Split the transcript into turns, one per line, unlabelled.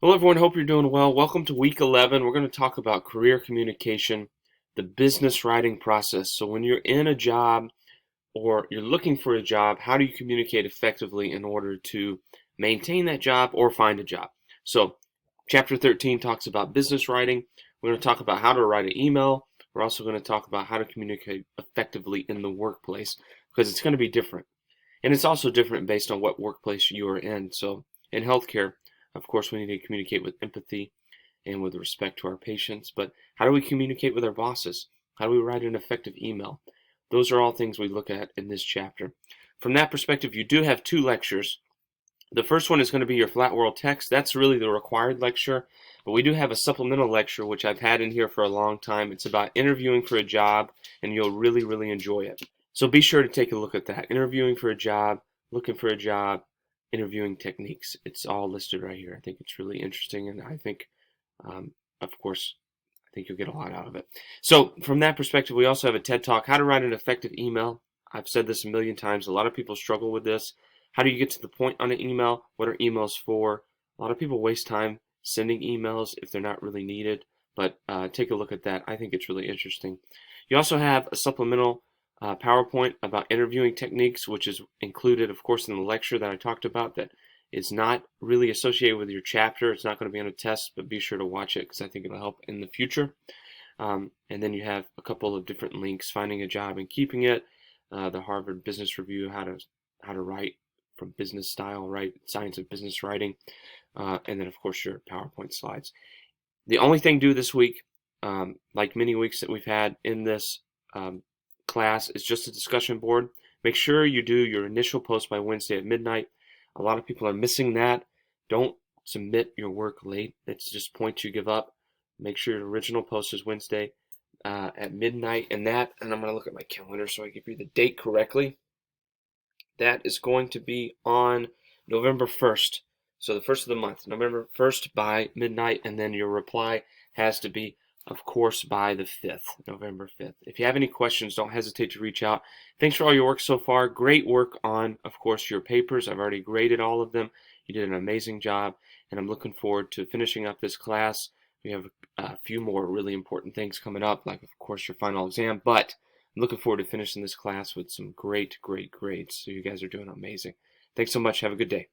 Hello, everyone. Hope you're doing well. Welcome to week 11. We're going to talk about career communication, the business writing process. So, when you're in a job or you're looking for a job, how do you communicate effectively in order to maintain that job or find a job? So, chapter 13 talks about business writing. We're going to talk about how to write an email. We're also going to talk about how to communicate effectively in the workplace because it's going to be different. And it's also different based on what workplace you are in. So, in healthcare, of course, we need to communicate with empathy and with respect to our patients. But how do we communicate with our bosses? How do we write an effective email? Those are all things we look at in this chapter. From that perspective, you do have two lectures. The first one is going to be your flat world text. That's really the required lecture. But we do have a supplemental lecture, which I've had in here for a long time. It's about interviewing for a job, and you'll really, really enjoy it. So be sure to take a look at that. Interviewing for a job, looking for a job, interviewing techniques. It's all listed right here. I think it's really interesting, and I think, of course, I think you'll get a lot out of it. So from that perspective, we also have a TED Talk, How to Write an Effective Email. I've said this a million times. A lot of people struggle with this. How do you get to the point on an email? What are emails for? A lot of people waste time sending emails if they're not really needed, but take a look at that. I think it's really interesting. You also have a supplemental PowerPoint about interviewing techniques, which is included, of course, in the lecture that I talked about that is not really associated with your chapter. It's not going to be on a test, but be sure to watch it because I think it'll help in the future. And then you have a couple of different links, finding a job and keeping it, the Harvard Business Review, how to write from business style, right? Science of business writing, and then of course your PowerPoint slides. The only thing due this week, like many weeks that we've had in this class, is just a discussion board. Make sure you do your initial post by Wednesday at midnight. A lot of people are missing that. Don't submit your work late. It's just point you give up. Make sure your original post is Wednesday at midnight, and I'm going to look at my calendar so I give you the date correctly. That is going to be on November 1st. So the first of the month, November 1st by midnight, and then your reply has to be, of course, by the 5th, November 5th. If you have any questions, don't hesitate to reach out. Thanks for all your work so far. Great work on, of course, your papers. I've already graded all of them. You did an amazing job, and I'm looking forward to finishing up this class. We have a few more really important things coming up, like, of course, your final exam, but I'm looking forward to finishing this class with some great, great grades. So you guys are doing amazing. Thanks so much. Have a good day.